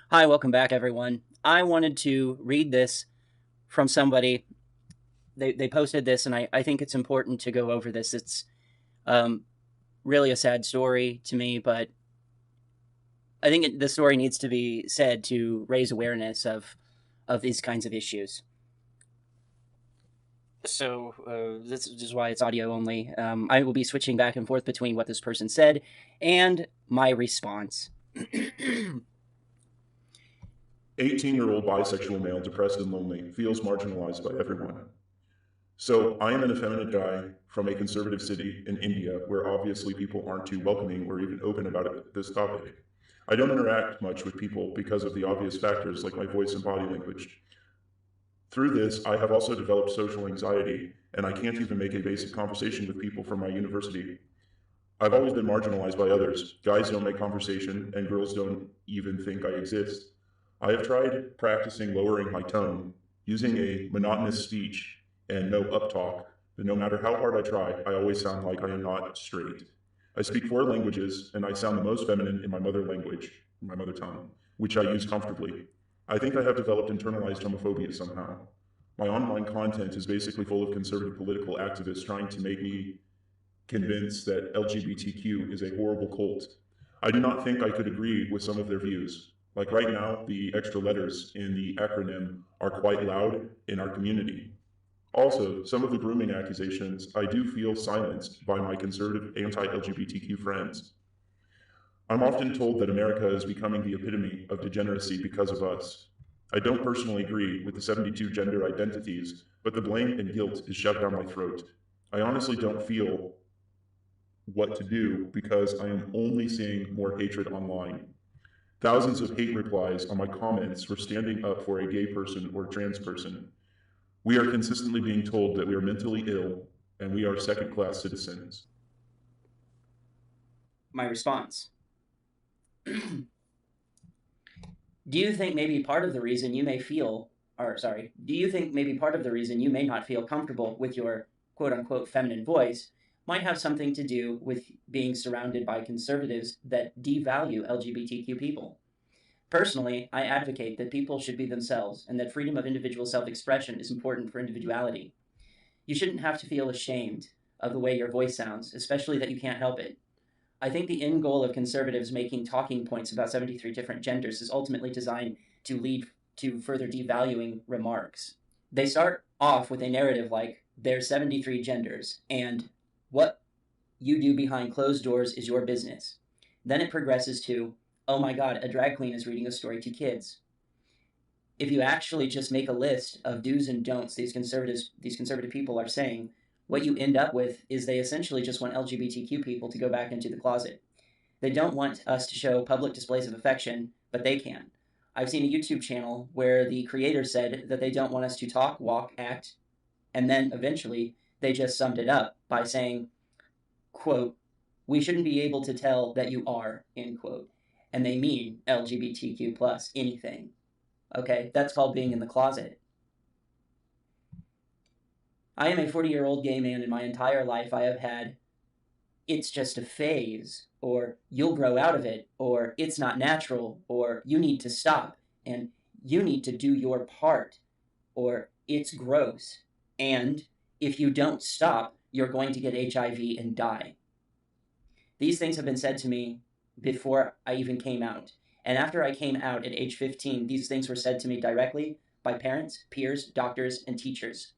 Hi, welcome back, everyone. I wanted to read this from somebody. They posted this, and I think it's important to go over this. It's really a sad story to me, but I think the story needs to be said to raise awareness of these kinds of issues. So this is why it's audio only. I will be switching back and forth between what this person said and my response. 18-year-old bisexual male, depressed and lonely, feels marginalized by everyone. So I am an effeminate guy from a conservative city in India where obviously people aren't too welcoming or even open about this topic. I don't interact much with people because of the obvious factors like my voice and body language. Through this, I have also developed social anxiety, and I can't even make a basic conversation with people from my university. I've always been marginalized by others. Guys don't make conversation, and girls don't even think I exist. I have tried practicing lowering my tone, using a monotonous speech and no uptalk, but no matter how hard I try, I always sound like I am not straight. I speak 4 languages, and I sound the most feminine in my mother language, my mother tongue, which I use comfortably. I think I have developed internalized homophobia somehow. My online content is basically full of conservative political activists trying to make me convinced that LGBTQ is a horrible cult. I do not think I could agree with some of their views. Like right now, the extra letters in the acronym are quite loud in our community. Also, some of the grooming accusations, I do feel silenced by my conservative anti-LGBTQ friends. I'm often told that America is becoming the epitome of degeneracy because of us. I don't personally agree with the 72 gender identities, but the blame and guilt is shoved down my throat. I honestly don't feel what to do because I am only seeing more hatred online. Thousands of hate replies on my comments for standing up for a gay person or trans person. We are consistently being told that we are mentally ill and we are second-class citizens. My response. Do you think maybe part of the reason you may feel, or sorry, do you think maybe part of the reason you may not feel comfortable with your quote unquote feminine voice might have something to do with being surrounded by conservatives that devalue LGBTQ people? Personally, I advocate that people should be themselves and that freedom of individual self expression is important for individuality. You shouldn't have to feel ashamed of the way your voice sounds, especially that you can't help it. I think the end goal of conservatives making talking points about 73 different genders is ultimately designed to lead to further devaluing remarks. They start off with a narrative like, there's 73 genders, and what you do behind closed doors is your business. Then it progresses to, oh my god, a drag queen is reading a story to kids. If you actually just make a list of do's and don'ts these conservative people are saying, what you end up with is they essentially just want LGBTQ people to go back into the closet. They don't want us to show public displays of affection, but they can. I've seen a YouTube channel where the creator said that they don't want us to talk, walk, act, and then eventually they just summed it up by saying, quote, we shouldn't be able to tell that you are, end quote. And they mean LGBTQ plus anything. Okay, that's called being in the closet. I am a 40-year-old gay man, and my entire life I have had, it's just a phase, or you'll grow out of it, or it's not natural, or you need to stop, and you need to do your part, or it's gross, and if you don't stop, you're going to get HIV and die. These things have been said to me before I even came out. And after I came out at age 15, these things were said to me directly by parents, peers, doctors, and teachers.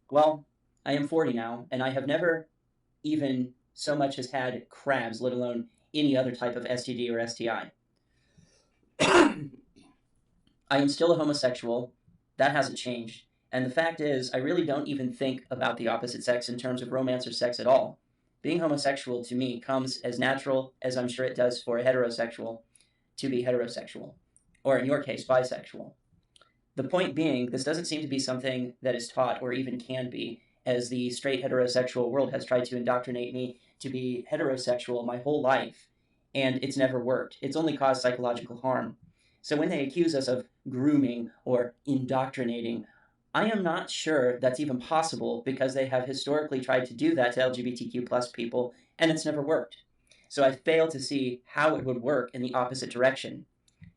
Well, I am 40 now, and I have never even so much as had crabs, let alone any other type of STD or STI. I am still a homosexual. That hasn't changed. And the fact is, I really don't even think about the opposite sex in terms of romance or sex at all. Being homosexual to me comes as natural as I'm sure it does for a heterosexual to be heterosexual, or in your case, bisexual. The point being, this doesn't seem to be something that is taught or even can be, as the straight heterosexual world has tried to indoctrinate me to be heterosexual my whole life, and it's never worked. It's only caused psychological harm. So when they accuse us of grooming or indoctrinating, I am not sure that's even possible because they have historically tried to do that to LGBTQ plus people, and it's never worked. So I fail to see how it would work in the opposite direction.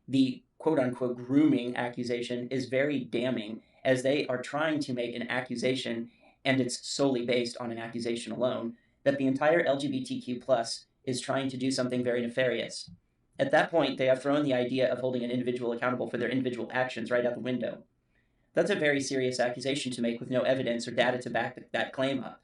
The quote unquote grooming accusation is very damning, as they are trying to make an accusation, and it's solely based on an accusation alone, that the entire LGBTQ plus is trying to do something very nefarious. At that point, they have thrown the idea of holding an individual accountable for their individual actions right out the window. That's a very serious accusation to make with no evidence or data to back that claim up.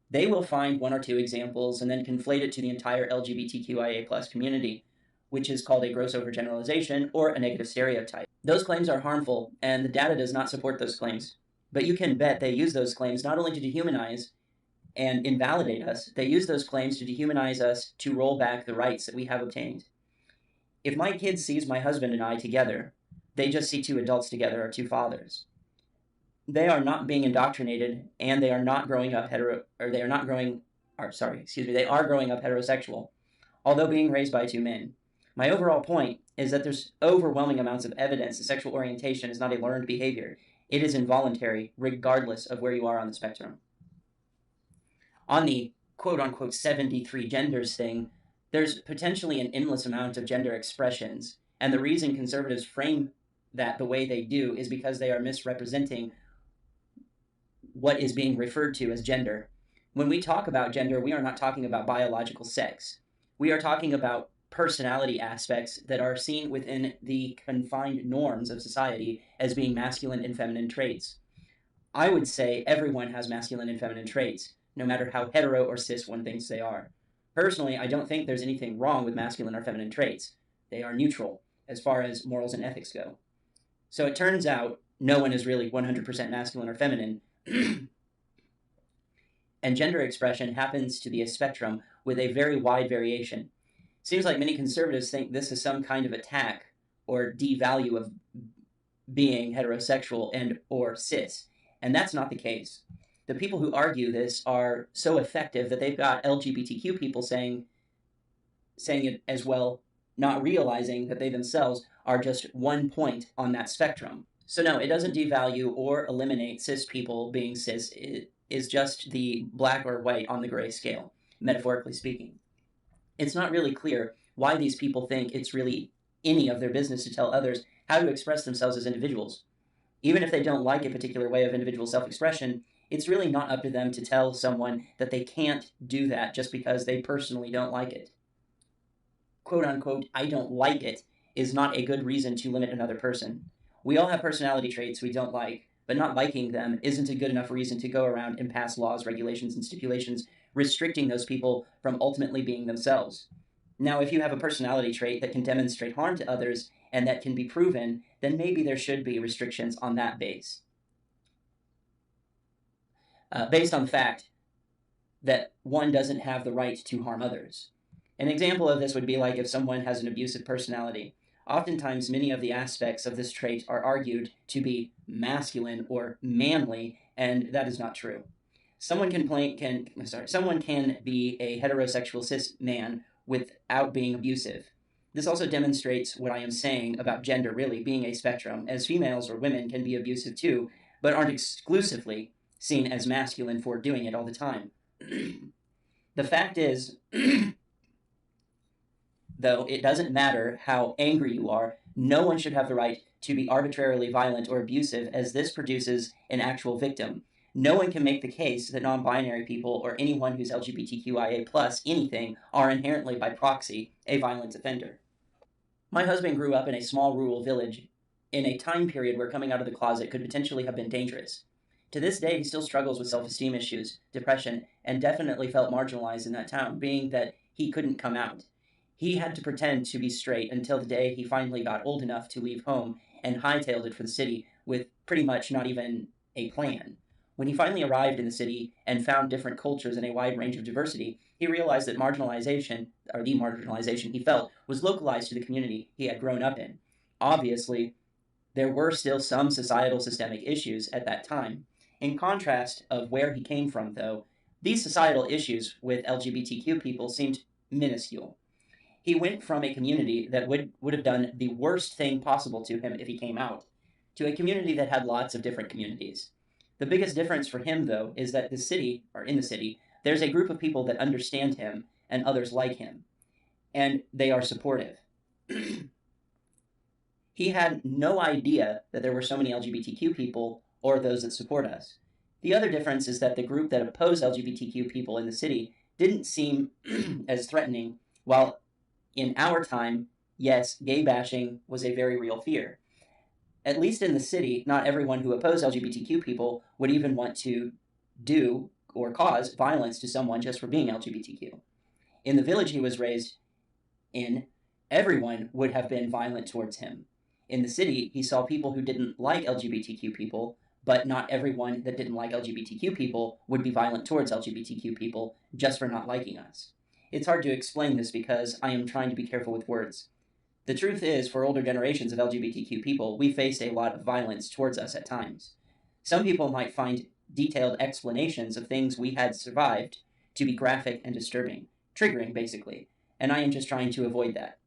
They will find one or two examples and then conflate it to the entire LGBTQIA plus community, which is called a gross overgeneralization or a negative stereotype. Those claims are harmful, and the data does not support those claims. But you can bet they use those claims not only to dehumanize and invalidate us, they use those claims to dehumanize us to roll back the rights that we have obtained. If my kid sees my husband and I together, they just see two adults together or two fathers. They are not being indoctrinated, and they are not growing up they are growing up heterosexual, although being raised by two men. My overall point is that there's overwhelming amounts of evidence that sexual orientation is not a learned behavior. It is involuntary, regardless of where you are on the spectrum. On the quote-unquote 73 genders thing, there's potentially an endless amount of gender expressions, and the reason conservatives frame that the way they do is because they are misrepresenting what is being referred to as gender. When we talk about gender, we are not talking about biological sex. We are talking about personality aspects that are seen within the confined norms of society as being masculine and feminine traits. I would say everyone has masculine and feminine traits, no matter how hetero or cis one thinks they are. Personally, I don't think there's anything wrong with masculine or feminine traits. They are neutral as far as morals and ethics go. So it turns out no one is really 100% masculine or feminine, and gender expression happens to be a spectrum with a very wide variation. Seems like many conservatives think this is some kind of attack or devalue of being heterosexual and or cis, and that's not the case. The people who argue this are so effective that they've got LGBTQ people saying it as well, not realizing that they themselves are just one point on that spectrum. So no, it doesn't devalue or eliminate cis people being cis. It is just the black or white on the gray scale, metaphorically speaking. It's not really clear why these people think it's really any of their business to tell others how to express themselves as individuals. Even if they don't like a particular way of individual self-expression, it's really not up to them to tell someone that they can't do that just because they personally don't like it. Quote unquote, I don't like it is not a good reason to limit another person. We all have personality traits we don't like, but not liking them isn't a good enough reason to go around and pass laws, regulations, and stipulations restricting those people from ultimately being themselves. Now, if you have a personality trait that can demonstrate harm to others and that can be proven, then maybe there should be restrictions on that base. Based on the fact that one doesn't have the right to harm others. An example of this would be like if someone has an abusive personality. Oftentimes, many of the aspects of this trait are argued to be masculine or manly, and that is not true. Someone can be a heterosexual cis man without being abusive. This also demonstrates what I am saying about gender really being a spectrum, as females or women can be abusive too, but aren't exclusively seen as masculine for doing it all the time. The fact is, though, it doesn't matter how angry you are, no one should have the right to be arbitrarily violent or abusive, as this produces an actual victim. No one can make the case that non-binary people or anyone who's LGBTQIA plus anything are inherently by proxy a violent offender. My husband grew up in a small rural village in a time period where coming out of the closet could potentially have been dangerous. To this day, he still struggles with self-esteem issues, depression, and definitely felt marginalized in that town, being that he couldn't come out. He had to pretend to be straight until the day he finally got old enough to leave home and hightailed it for the city with pretty much not even a plan. When he finally arrived in the city and found different cultures and a wide range of diversity, he realized that marginalization, or the marginalization he felt, was localized to the community he had grown up in. Obviously, there were still some societal systemic issues at that time. In contrast of where he came from, though, these societal issues with LGBTQ people seemed minuscule. He went from a community that would have done the worst thing possible to him if he came out, to a community that had lots of different communities. The biggest difference for him, though, is that the city, or in the city, there's a group of people that understand him and others like him, and they are supportive. He had no idea that there were so many LGBTQ people or those that support us. The other difference is that the group that opposed LGBTQ people in the city didn't seem as threatening, while in our time, yes, gay bashing was a very real fear. At least in the city, not everyone who opposed LGBTQ people would even want to do or cause violence to someone just for being LGBTQ. In the village he was raised in, everyone would have been violent towards him. In the city, he saw people who didn't like LGBTQ people, but not everyone that didn't like LGBTQ people would be violent towards LGBTQ people just for not liking us. It's hard to explain this because I am trying to be careful with words. The truth is, for older generations of LGBTQ people, we faced a lot of violence towards us at times. Some people might find detailed explanations of things we had survived to be graphic and disturbing, triggering basically, and I am just trying to avoid that.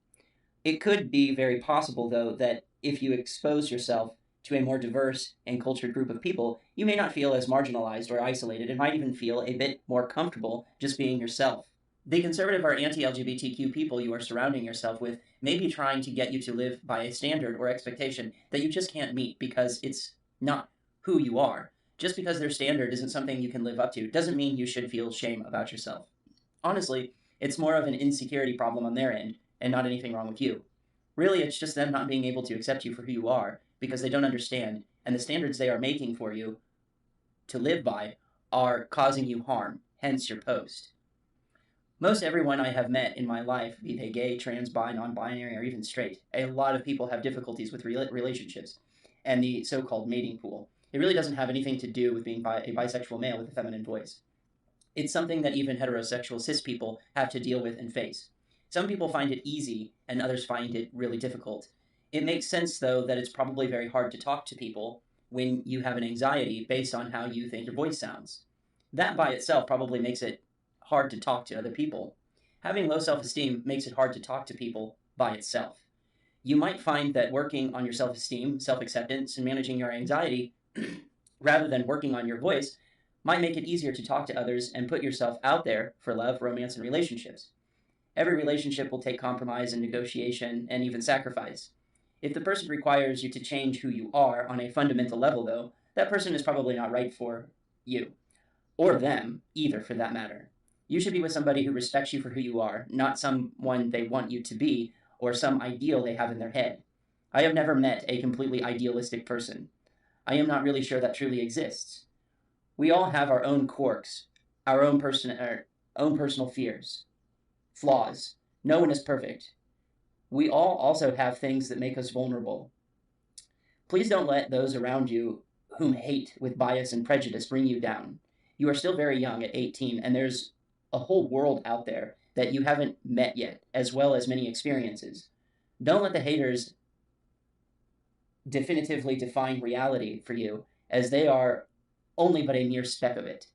It could be very possible, though, that if you expose yourself to a more diverse and cultured group of people, you may not feel as marginalized or isolated and might even feel a bit more comfortable just being yourself. The conservative or anti-LGBTQ people you are surrounding yourself with may be trying to get you to live by a standard or expectation that you just can't meet because it's not who you are. Just because their standard isn't something you can live up to doesn't mean you should feel shame about yourself. Honestly, it's more of an insecurity problem on their end and not anything wrong with you. Really, it's just them not being able to accept you for who you are because they don't understand, and the standards they are making for you to live by are causing you harm, hence your post. Most everyone I have met in my life, be they gay, trans, bi, non-binary, or even straight, a lot of people have difficulties with relationships and the so-called mating pool. It really doesn't have anything to do with being a bisexual male with a feminine voice. It's something that even heterosexual cis people have to deal with and face. Some people find it easy, and others find it really difficult. It makes sense, though, that it's probably very hard to talk to people when you have an anxiety based on how you think your voice sounds. That by itself probably makes it hard to talk to other people. Having low self-esteem makes it hard to talk to people by itself. You might find that working on your self-esteem, self-acceptance, and managing your anxiety, rather than working on your voice, might make it easier to talk to others and put yourself out there for love, romance, and relationships. Every relationship will take compromise and negotiation and even sacrifice. If the person requires you to change who you are on a fundamental level, though, that person is probably not right for you. Or them, either, for that matter. You should be with somebody who respects you for who you are, not someone they want you to be, or some ideal they have in their head. I have never met a completely idealistic person. I am not really sure that truly exists. We all have our own quirks, our own personal fears, flaws. No one is perfect. We all also have things that make us vulnerable. Please don't let those around you whom hate with bias and prejudice bring you down. You are still very young at 18, and there's a whole world out there that you haven't met yet, as well as many experiences. Don't let the haters definitively define reality for you, as they are only but a mere speck of it.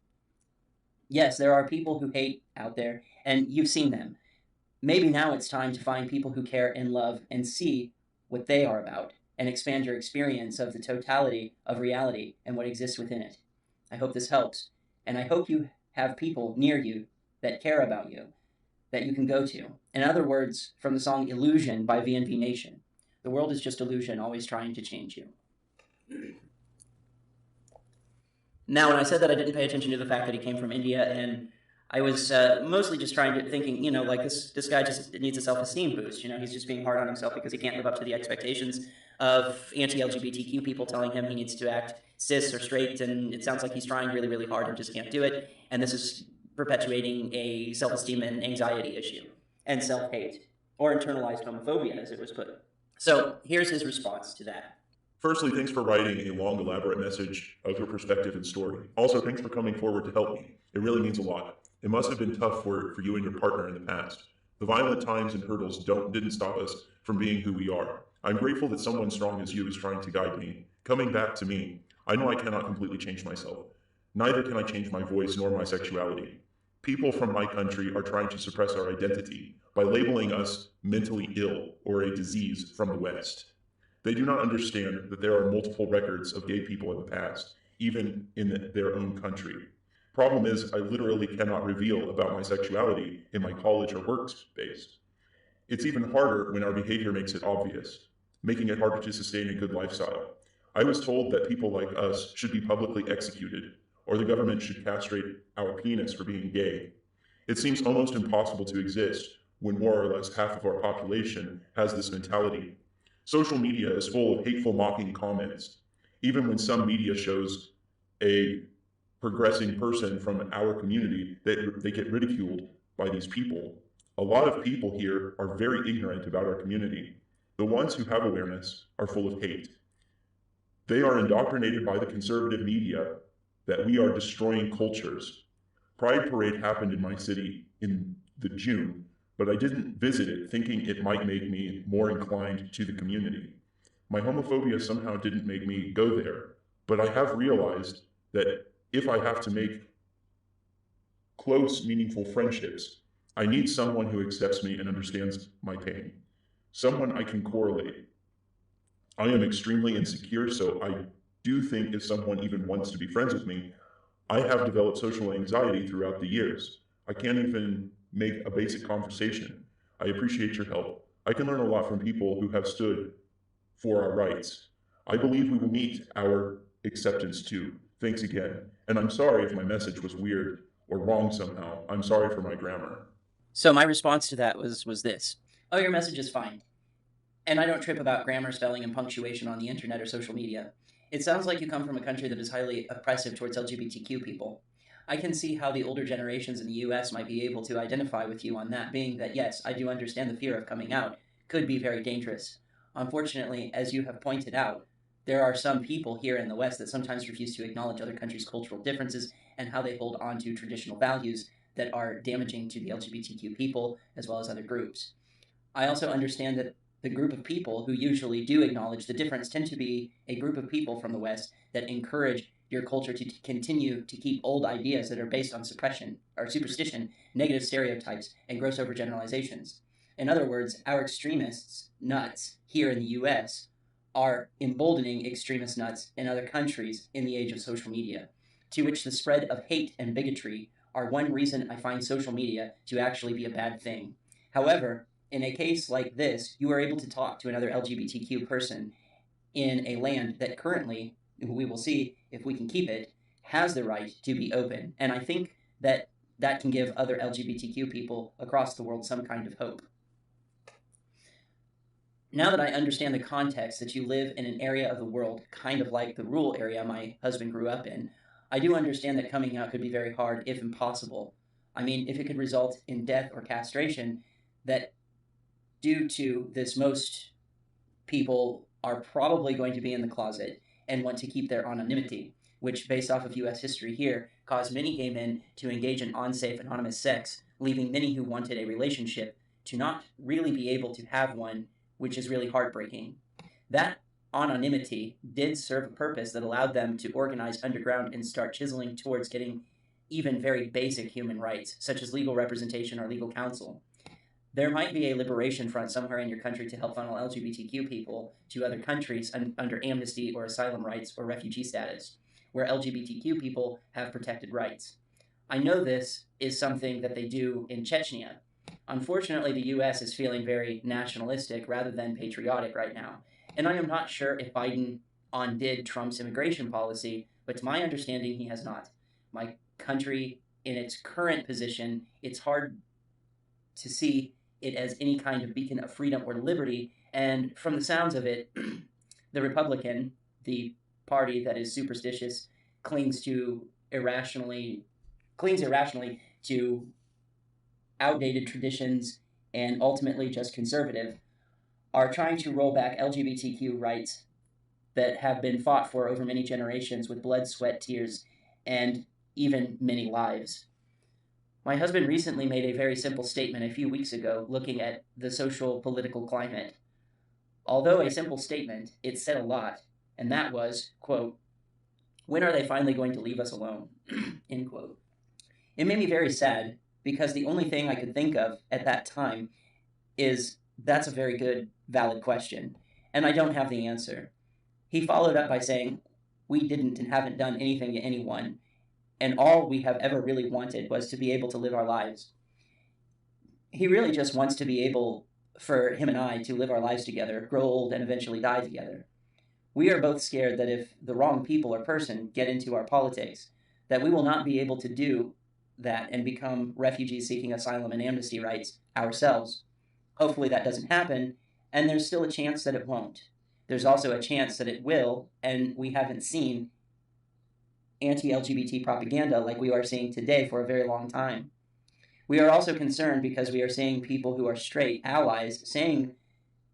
Yes, there are people who hate out there, and you've seen them. Maybe now it's time to find people who care and love and see what they are about, and expand your experience of the totality of reality and what exists within it. I hope this helps, and I hope you have people near you that care about you, that you can go to. In other words, from the song Illusion by VNV Nation, the world is just illusion, always trying to change you. Now, when I said that, I didn't pay attention to the fact that he came from India, and I was mostly just thinking, like this guy just needs a self-esteem boost. He's just being hard on himself because he can't live up to the expectations of anti-LGBTQ people telling him he needs to act cis or straight, and it sounds like he's trying really, really hard and just can't do it. And this is perpetuating a self-esteem and anxiety issue, and self-hate, or internalized homophobia, as it was put. So here's his response to that. Firstly, thanks for writing a long, elaborate message of your perspective and story. Also, thanks for coming forward to help me. It really means a lot. It must have been tough for you and your partner in the past. The violent times and hurdles didn't stop us from being who we are. I'm grateful that someone strong as you is trying to guide me. Coming back to me, I know I cannot completely change myself. Neither can I change my voice nor my sexuality. People from my country are trying to suppress our identity by labeling us mentally ill or a disease from the West. They do not understand that there are multiple records of gay people in the past, even in their own country. Problem is, I literally cannot reveal about my sexuality in my college or workspace. It's even harder when our behavior makes it obvious, making it harder to sustain a good lifestyle. I was told that people like us should be publicly executed, or the government should castrate our penis for being gay. It seems almost impossible to exist when more or less half of our population has this mentality. Social media is full of hateful, mocking comments. Even when some media shows a progressing person from our community, they get ridiculed by these people. A lot of people here are very ignorant about our community. The ones who have awareness are full of hate. They are indoctrinated by the conservative media that we are destroying cultures. Pride Parade happened in my city in the June, but I didn't visit it thinking it might make me more inclined to the community. My homophobia somehow didn't make me go there, but I have realized that if I have to make close, meaningful friendships, I need someone who accepts me and understands my pain, someone I can correlate. I am extremely insecure, so I do think if someone even wants to be friends with me, I have developed social anxiety throughout the years. I can't even make a basic conversation. I appreciate your help. I can learn a lot from people who have stood for our rights. I believe we will meet our acceptance too. Thanks again. And I'm sorry if my message was weird or wrong somehow. I'm sorry for my grammar. So my response to that was this: "Oh, your message is fine, and I don't trip about grammar, spelling, and punctuation on the internet or social media. It sounds like you come from a country that is highly oppressive towards LGBTQ people. I can see how the older generations in the US might be able to identify with you on that, being that, yes, I do understand the fear of coming out could be very dangerous. Unfortunately, as you have pointed out, there are some people here in the West that sometimes refuse to acknowledge other countries' cultural differences and how they hold on to traditional values that are damaging to the LGBTQ people as well as other groups. I also understand that the group of people who usually do acknowledge the difference tend to be a group of people from the West that encourage your culture to continue to keep old ideas that are based on suppression or superstition, negative stereotypes, and gross overgeneralizations. In other words, our extremists, nuts, here in the US, are emboldening extremist nuts in other countries in the age of social media, to which the spread of hate and bigotry are one reason I find social media to actually be a bad thing. However, in a case like this, you are able to talk to another LGBTQ person in a land that currently, we will see if we can keep it, has the right to be open. And I think that that can give other LGBTQ people across the world some kind of hope. Now that I understand the context that you live in an area of the world kind of like the rural area my husband grew up in, I do understand that coming out could be very hard, if impossible. I mean, if it could result in death or castration, that due to this, most people are probably going to be in the closet and want to keep their anonymity, which, based off of US history here, caused many gay men to engage in unsafe anonymous sex, leaving many who wanted a relationship to not really be able to have one, which is really heartbreaking. That anonymity did serve a purpose that allowed them to organize underground and start chiseling towards getting even very basic human rights, such as legal representation or legal counsel. There might be a liberation front somewhere in your country to help funnel LGBTQ people to other countries under amnesty or asylum rights or refugee status, where LGBTQ people have protected rights. I know this is something that they do in Chechnya. Unfortunately, the US is feeling very nationalistic rather than patriotic right now, and I am not sure if Biden undid Trump's immigration policy, but to my understanding, he has not. My country, in its current position, it's hard to see it as any kind of beacon of freedom or liberty. And from the sounds of it, the Republican, the party that is superstitious, clings irrationally to outdated traditions and ultimately just conservative, are trying to roll back LGBTQ rights that have been fought for over many generations with blood, sweat, tears, and even many lives. My husband recently made a very simple statement a few weeks ago looking at the social political climate. Although a simple statement, it said a lot, and that was, quote, "When are they finally going to leave us alone?" End quote. It made me very sad because the only thing I could think of at that time is that's a very good, valid question, and I don't have the answer. He followed up by saying, "We didn't and haven't done anything to anyone, and all we have ever really wanted was to be able to live our lives." He really just wants to be able for him and I to live our lives together, grow old, and eventually die together. We are both scared that if the wrong people or person get into our politics, that we will not be able to do that and become refugees seeking asylum and amnesty rights ourselves. Hopefully that doesn't happen, and there's still a chance that it won't. There's also a chance that it will, and we haven't seen anti-LGBT propaganda like we are seeing today for a very long time. We are also concerned because we are seeing people who are straight allies saying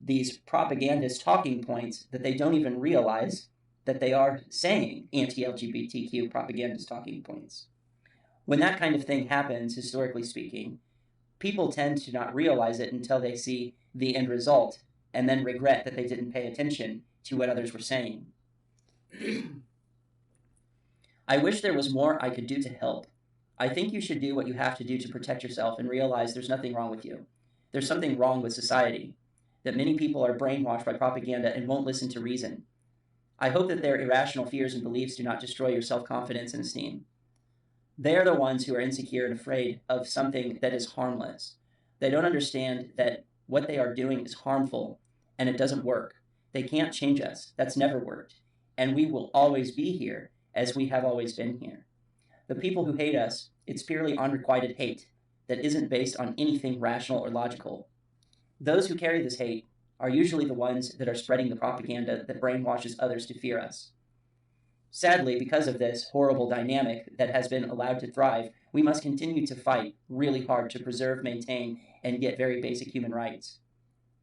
these propagandist talking points that they don't even realize that they are saying anti-LGBTQ propagandist talking points. When that kind of thing happens, historically speaking, people tend to not realize it until they see the end result and then regret that they didn't pay attention to what others were saying. I wish there was more I could do to help. I think you should do what you have to do to protect yourself and realize there's nothing wrong with you. There's something wrong with society, that many people are brainwashed by propaganda and won't listen to reason. I hope that their irrational fears and beliefs do not destroy your self-confidence and esteem. They are the ones who are insecure and afraid of something that is harmless. They don't understand that what they are doing is harmful and it doesn't work. They can't change us. That's never worked. And we will always be here as we have always been here. The people who hate us, it's purely unrequited hate that isn't based on anything rational or logical. Those who carry this hate are usually the ones that are spreading the propaganda that brainwashes others to fear us. Sadly, because of this horrible dynamic that has been allowed to thrive, we must continue to fight really hard to preserve, maintain, and get very basic human rights.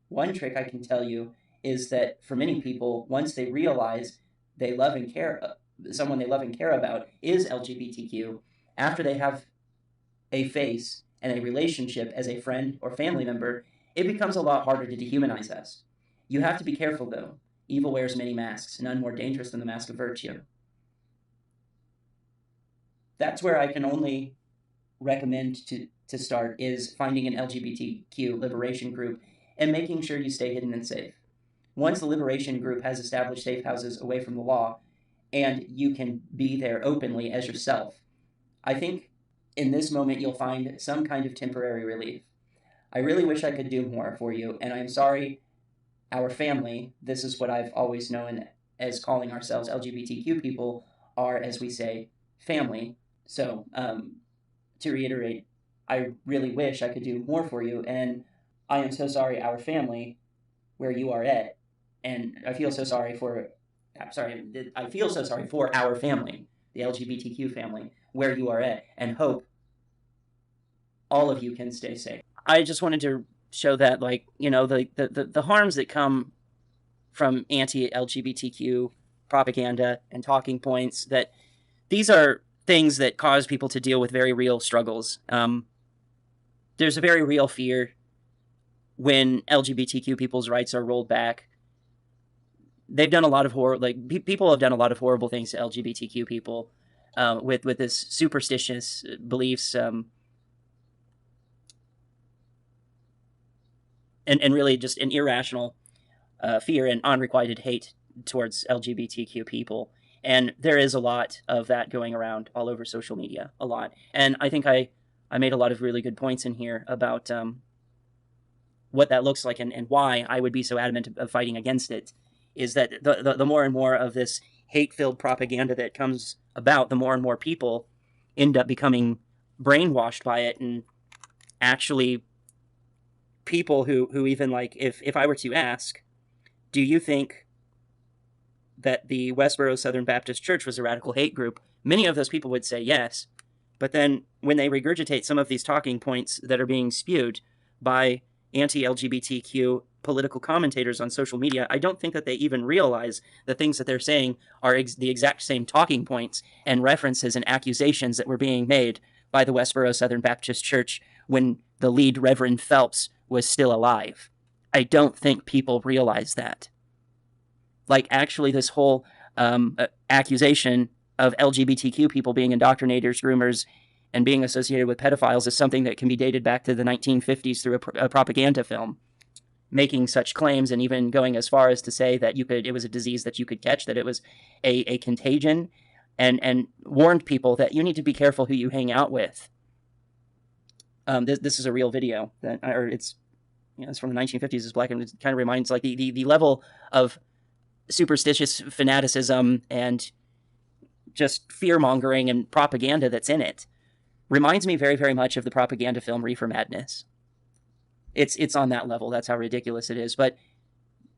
One trick I can tell you is that for many people, once they realize they love and care, someone they love and care about is LGBTQ, after they have a face and a relationship as a friend or family member, it becomes a lot harder to dehumanize us. You have to be careful, though. Evil wears many masks, none more dangerous than the mask of virtue. That's where I can only recommend to start is finding an LGBTQ liberation group and making sure you stay hidden and safe. Once the liberation group has established safe houses away from the law, and you can be there openly as yourself, I think in this moment you'll find some kind of temporary relief. I really wish I could do more for you, and I'm sorry our family, this is what I've always known as calling ourselves LGBTQ people, are, as we say, family. So, to reiterate, I really wish I could do more for you, and I am so sorry our family, where you are at, and I feel so sorry for our family, the LGBTQ family, where you are at, and hope all of you can stay safe. I just wanted to show that, like, you know, the harms that come from anti-LGBTQ propaganda and talking points, that these are things that cause people to deal with very real struggles. There's a very real fear when LGBTQ people's rights are rolled back. They've done a lot of people have done a lot of horrible things to LGBTQ people with this superstitious beliefs and really just an irrational fear and unrequited hate towards LGBTQ people. And there is a lot of that going around all over social media, a lot. And I think I made a lot of really good points in here about what that looks like and why I would be so adamant of fighting against it, is that the more and more of this hate-filled propaganda that comes about, the more and more people end up becoming brainwashed by it. And actually people who even, like, if I were to ask, do you think that the Westboro Southern Baptist Church was a radical hate group, many of those people would say yes. But then when they regurgitate some of these talking points that are being spewed by anti-LGBTQ political commentators on social media, I don't think that they even realize the things that they're saying are the exact same talking points and references and accusations that were being made by the Westboro Southern Baptist Church when the lead Reverend Phelps was still alive. I don't think people realize that. Like, actually, this whole accusation of LGBTQ people being indoctrinators, groomers, and being associated with pedophiles is something that can be dated back to the 1950s through a propaganda film, making such claims and even going as far as to say that it was a disease that you could catch, that it was a contagion, and warned people that you need to be careful who you hang out with. This is a real video it's from the 1950s. It's black, and it kind of reminds like the level of superstitious fanaticism and just fear-mongering and propaganda that's in it reminds me very, very much of the propaganda film Reefer Madness. It's on that level. That's how ridiculous it is. But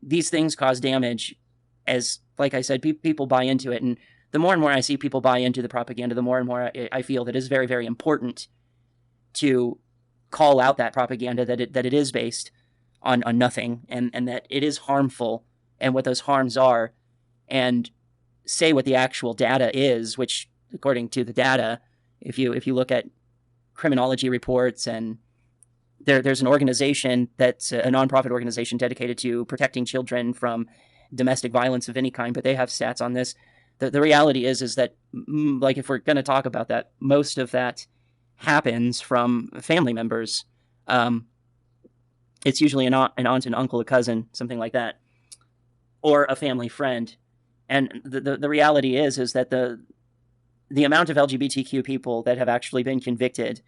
these things cause damage as, like I said, people buy into it. And the more and more I see people buy into the propaganda, the more and more I feel that it's very, very important to call out that propaganda, that it is based on nothing, and that it is harmful and what those harms are, and say what the actual data is, which, according to the data, if you look at criminology reports, and there's an organization that's a nonprofit organization dedicated to protecting children from domestic violence of any kind, but they have stats on this. The reality is that, like, if we're going to talk about that, most of that happens from family members. It's usually an aunt, an uncle, a cousin, something like that, or a family friend. And the reality is that the amount of LGBTQ people that have actually been convicted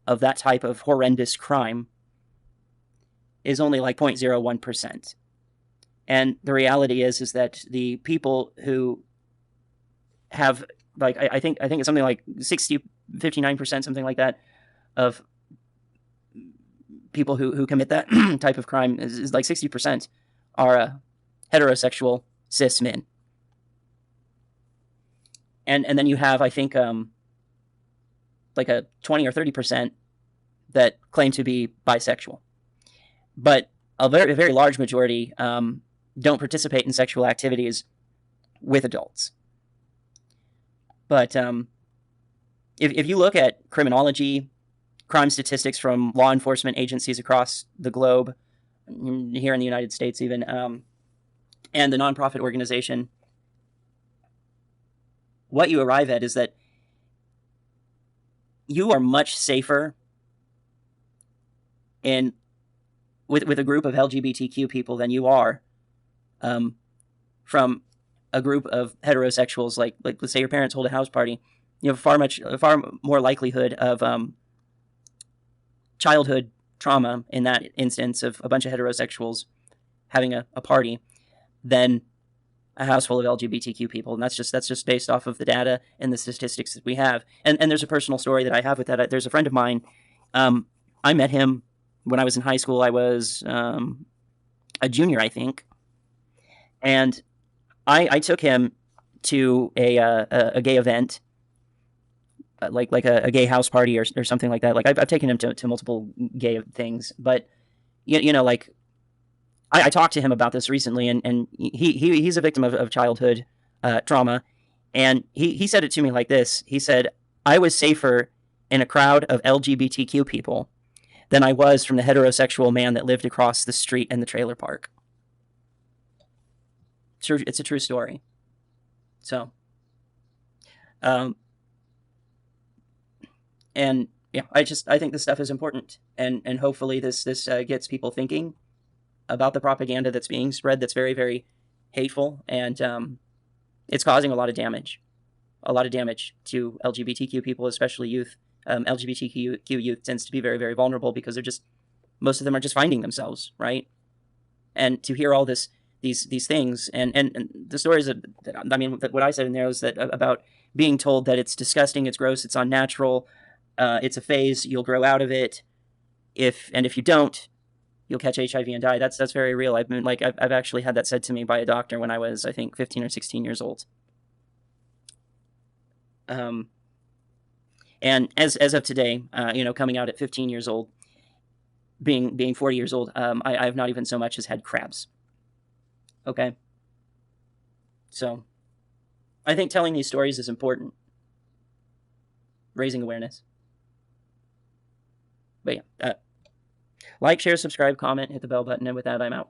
of that type of horrendous crime is only like 0.01%. And the reality is that the people who have, like, I think it's something like 59%, something like that, of people who commit that type of crime is like 60% are heterosexual cis men. And then you have, I think, like a 20 or 30% that claim to be bisexual. But a very, very large majority don't participate in sexual activities with adults. But if you look at criminology, crime statistics from law enforcement agencies across the globe, here in the United States even, and the nonprofit organization, what you arrive at is that you are much safer with a group of LGBTQ people than you are from a group of heterosexuals. Like let's say your parents hold a house party, you have far more likelihood of childhood trauma in that instance of a bunch of heterosexuals having a party than a house full of LGBTQ people. And that's just based off of the data and the statistics that we have. And there's a personal story that I have with that. There's a friend of mine. I met him when I was in high school. I was a junior, I think. And I took him to a gay event, like a gay house party or something like that. Like I've taken him to multiple gay things, but you know, like I talked to him about this recently, and he's a victim of childhood trauma, and he said it to me like this. He said, "I was safer in a crowd of LGBTQ people than I was from the heterosexual man that lived across the street in the trailer park." It's a true story. So, and yeah, I think this stuff is important, and hopefully this gets people thinking about the propaganda that's being spread, that's very, very hateful, and it's causing a lot of damage to LGBTQ people, especially youth. LGBTQ youth tends to be very, very vulnerable because most of them are just finding themselves, right? And to hear all these things, and the stories what I said in there was that about being told that it's disgusting, it's gross, it's unnatural, it's a phase, you'll grow out of it, if you don't, you'll catch HIV and die. That's very real. I've actually had that said to me by a doctor when I was, I think, 15 or 16 years old. And as of today, coming out at 15 years old, being 40 years old, I've not even so much as had crabs. Okay? So, I think telling these stories is important. Raising awareness. But yeah, like, share, subscribe, comment, hit the bell button, and with that, I'm out.